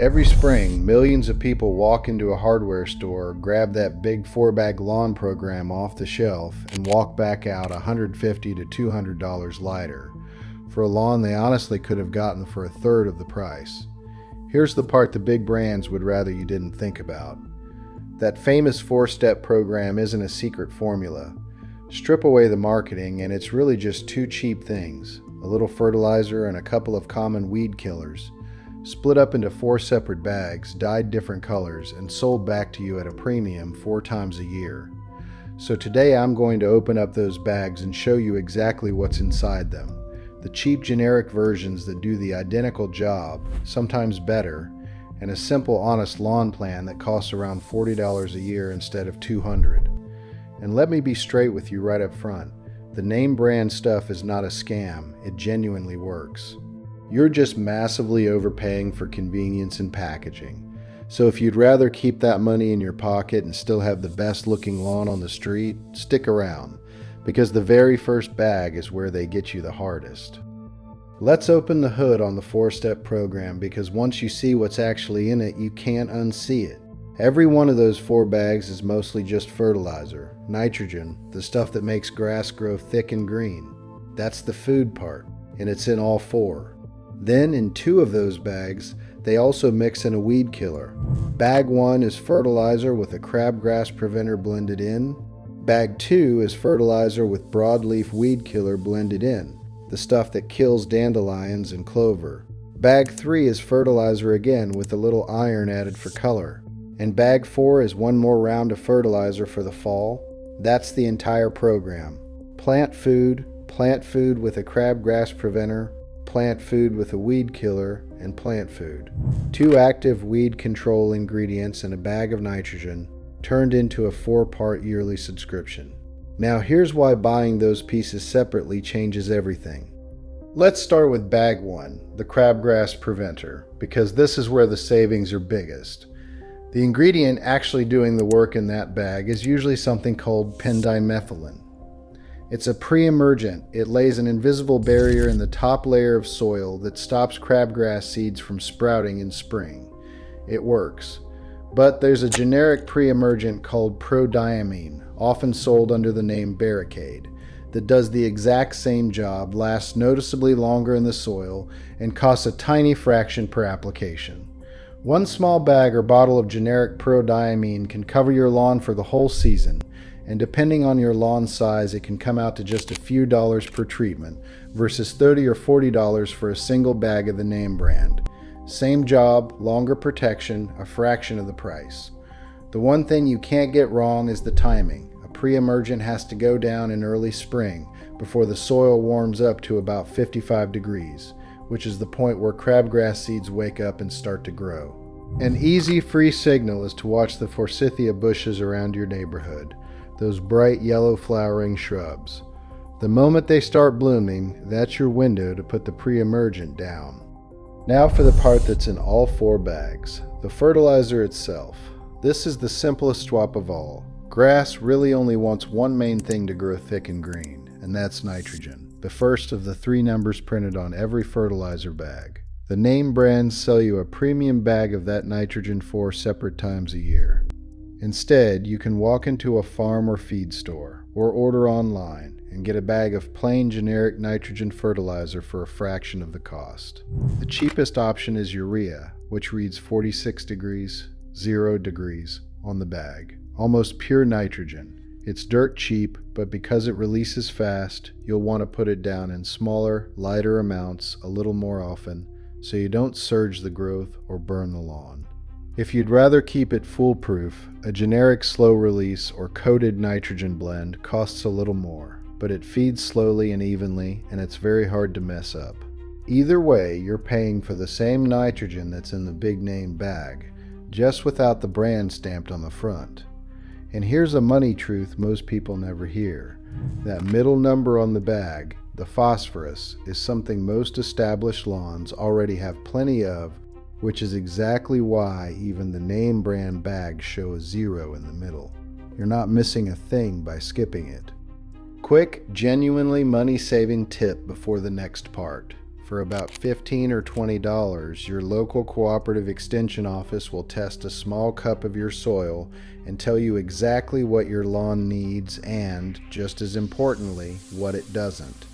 Every spring, millions of people walk into a hardware store, grab that big 4-bag lawn program off the shelf, and walk back out $150 to $200 lighter for a lawn they honestly could have gotten for a third of the price. Here's the part the big brands would rather you didn't think about. That famous 4-step program isn't a secret formula. Strip away the marketing and it's really just 2 cheap things, a little fertilizer and a couple of common weed killers, split up into 4 separate bags, dyed different colors, and sold back to you at a premium 4 times a year. So today I'm going to open up those bags and show you exactly what's inside them. The cheap generic versions that do the identical job, sometimes better, and a simple honest lawn plan that costs around $40 a year instead of $200. And let me be straight with you right up front. The name brand stuff is not a scam, it genuinely works. You're just massively overpaying for convenience and packaging. So if you'd rather keep that money in your pocket and still have the best looking lawn on the street, stick around, because the very first bag is where they get you the hardest. Let's open the hood on the 4-step program, because once you see what's actually in it, you can't unsee it. Every one of those 4 bags is mostly just fertilizer, nitrogen, the stuff that makes grass grow thick and green. That's the food part, and it's in all 4. Then in 2 of those bags, they also mix in a weed killer. Bag 1 is fertilizer with a crabgrass preventer blended in. Bag 2 is fertilizer with broadleaf weed killer blended in, the stuff that kills dandelions and clover. Bag 3 is fertilizer again with a little iron added for color. And bag 4 is one more round of fertilizer for the fall. That's the entire program. Plant food with a crabgrass preventer, plant food with a weed killer, and plant food. 2 active weed control ingredients and a bag of nitrogen, turned into a 4-part yearly subscription. Now here's why buying those pieces separately changes everything. Let's start with bag 1, the crabgrass preventer, because this is where the savings are biggest. The ingredient actually doing the work in that bag is usually something called pendimethalin. It's a pre-emergent. It lays an invisible barrier in the top layer of soil that stops crabgrass seeds from sprouting in spring. It works. But there's a generic pre-emergent called prodiamine, often sold under the name Barricade, that does the exact same job, lasts noticeably longer in the soil, and costs a tiny fraction per application. 1 small bag or bottle of generic prodiamine can cover your lawn for the whole season, and depending on your lawn size, it can come out to just a few dollars per treatment versus $30 or $40 for a single bag of the name brand. Same job, longer protection, a fraction of the price. The one thing you can't get wrong is the timing. A pre-emergent has to go down in early spring before the soil warms up to about 55 degrees, which is the point where crabgrass seeds wake up and start to grow. An easy free signal is to watch the forsythia bushes around your neighborhood, those bright yellow flowering shrubs. The moment they start blooming, that's your window to put the pre-emergent down. Now for the part that's in all 4 bags, the fertilizer itself. This is the simplest swap of all. Grass really only wants one main thing to grow thick and green, and that's nitrogen, the first of the 3 numbers printed on every fertilizer bag. The name brands sell you a premium bag of that nitrogen 4 separate times a year. Instead, you can walk into a farm or feed store, or order online, and get a bag of plain generic nitrogen fertilizer for a fraction of the cost. The cheapest option is urea, which reads 46 degrees, 0 degrees on the bag. Almost pure nitrogen. It's dirt cheap, but because it releases fast, you'll want to put it down in smaller, lighter amounts a little more often, so you don't surge the growth or burn the lawn. If you'd rather keep it foolproof, a generic slow release or coated nitrogen blend costs a little more, but it feeds slowly and evenly, and it's very hard to mess up. Either way, you're paying for the same nitrogen that's in the big name bag, just without the brand stamped on the front. And here's a money truth most people never hear. That middle number on the bag, the phosphorus, is something most established lawns already have plenty of, which is exactly why even the name brand bags show a 0 in the middle. You're not missing a thing by skipping it. Quick, genuinely money-saving tip before the next part. For for about $15 or $20, your local cooperative extension office will test a small cup of your soil and tell you exactly what your lawn needs and, just as importantly, what it doesn't.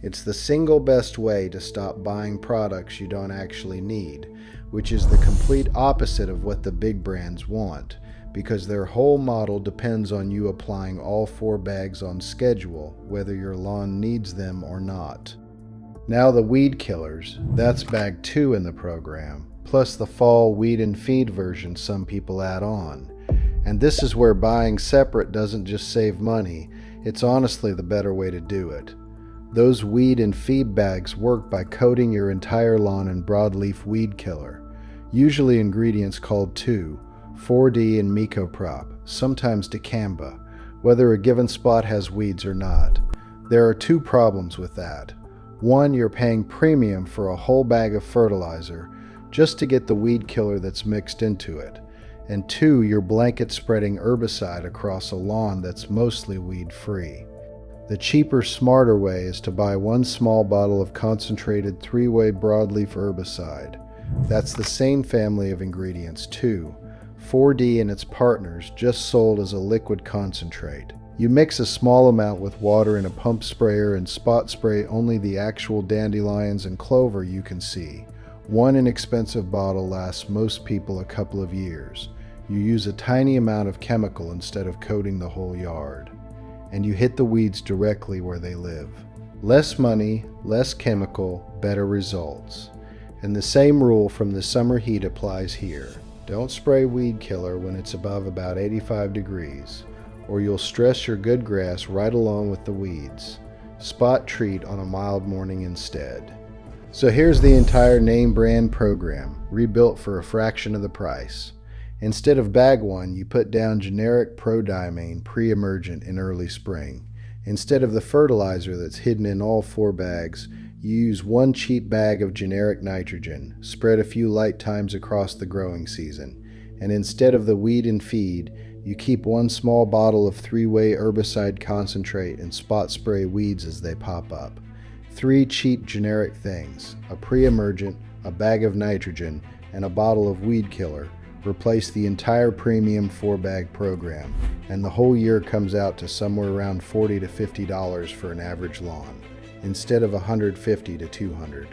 It's the single best way to stop buying products you don't actually need, which is the complete opposite of what the big brands want, because their whole model depends on you applying all 4 bags on schedule, whether your lawn needs them or not. Now the weed killers, that's bag 2 in the program, plus the fall weed and feed version some people add on. And this is where buying separate doesn't just save money, it's honestly the better way to do it. Those weed and feed bags work by coating your entire lawn in broadleaf weed killer, usually ingredients called 2, 4D and Mycoprop, sometimes dicamba, whether a given spot has weeds or not. There are 2 problems with that. 1, you're paying premium for a whole bag of fertilizer just to get the weed killer that's mixed into it. And 2, you're blanket spreading herbicide across a lawn that's mostly weed-free. The cheaper, smarter way is to buy 1 small bottle of concentrated 3-way broadleaf herbicide. That's the same family of ingredients too, 4D and its partners, just sold as a liquid concentrate. You mix a small amount with water in a pump sprayer and spot spray only the actual dandelions and clover you can see. 1 inexpensive bottle lasts most people a couple of years. You use a tiny amount of chemical instead of coating the whole yard. And you hit the weeds directly where they live. Less money, less chemical, better results. And the same rule from the summer heat applies here. Don't spray weed killer when it's above about 85 degrees, or you'll stress your good grass right along with the weeds. Spot treat on a mild morning instead. So here's the entire name brand program, rebuilt for a fraction of the price. Instead of bag 1, you put down generic prodiamine pre-emergent in early spring. Instead of the fertilizer that's hidden in all 4 bags, you use 1 cheap bag of generic nitrogen, spread a few light times across the growing season. And instead of the weed and feed, you keep 1 small bottle of 3-way herbicide concentrate and spot spray weeds as they pop up. 3 cheap generic things, a pre-emergent, a bag of nitrogen, and a bottle of weed killer, replace the entire premium 4-bag program, and the whole year comes out to somewhere around $40 to $50 for an average lawn, instead of $150 to $200.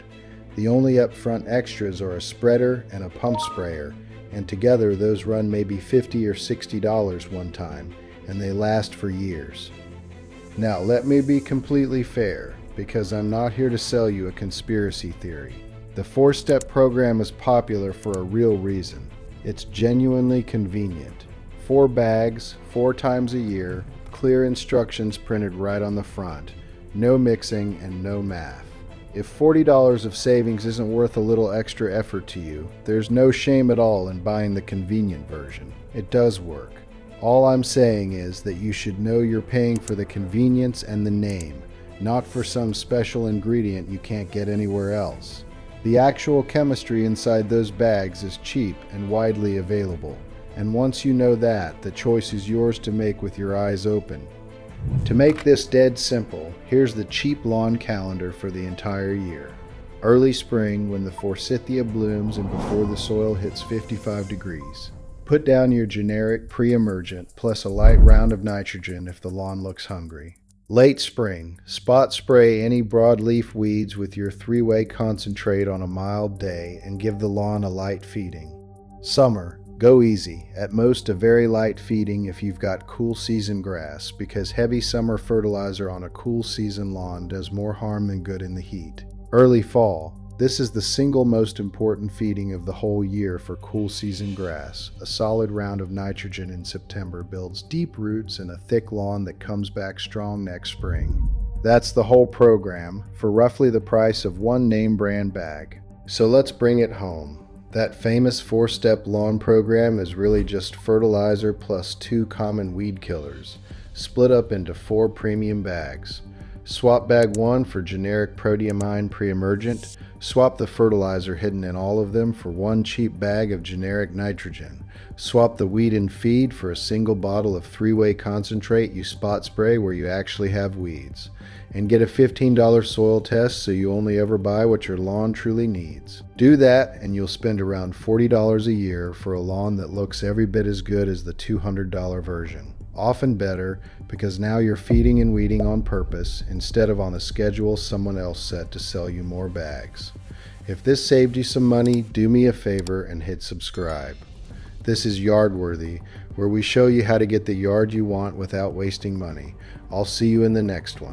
The only upfront extras are a spreader and a pump sprayer, and together those run maybe $50 or $60 one time, and they last for years. Now let me be completely fair, because I'm not here to sell you a conspiracy theory. The 4-step program is popular for a real reason. It's genuinely convenient. 4 bags, 4 times a year, clear instructions printed right on the front. No mixing and no math. If $40 of savings isn't worth a little extra effort to you, there's no shame at all in buying the convenient version. It does work. All I'm saying is that you should know you're paying for the convenience and the name, not for some special ingredient you can't get anywhere else. The actual chemistry inside those bags is cheap and widely available, and once you know that, the choice is yours to make with your eyes open. To make this dead simple, here's the cheap lawn calendar for the entire year. Early spring, when the forsythia blooms and before the soil hits 55 degrees. Put down your generic pre-emergent plus a light round of nitrogen if the lawn looks hungry. Late spring, spot spray any broadleaf weeds with your 3-way concentrate on a mild day and give the lawn a light feeding. Summer, go easy, at most a very light feeding if you've got cool season grass, because heavy summer fertilizer on a cool season lawn does more harm than good in the heat. Early fall, this is the single most important feeding of the whole year for cool season grass. A solid round of nitrogen in September builds deep roots in a thick lawn that comes back strong next spring. That's the whole program for roughly the price of 1 name brand bag. So let's bring it home. That famous 4-step lawn program is really just fertilizer plus 2 common weed killers, split up into 4 premium bags. Swap bag 1 for generic prodiamine pre-emergent, Swap the fertilizer hidden in all of them for one cheap bag of generic nitrogen. Swap the weed and feed for a single bottle of 3-way concentrate you spot spray where you actually have weeds. And get a $15 soil test so you only ever buy what your lawn truly needs. Do that and you'll spend around $40 a year for a lawn that looks every bit as good as the $200 version. Often better, because now you're feeding and weeding on purpose instead of on a schedule someone else set to sell you more bags. If this saved you some money, do me a favor and hit subscribe. This is Yardworthy, where we show you how to get the yard you want without wasting money. I'll see you in the next one.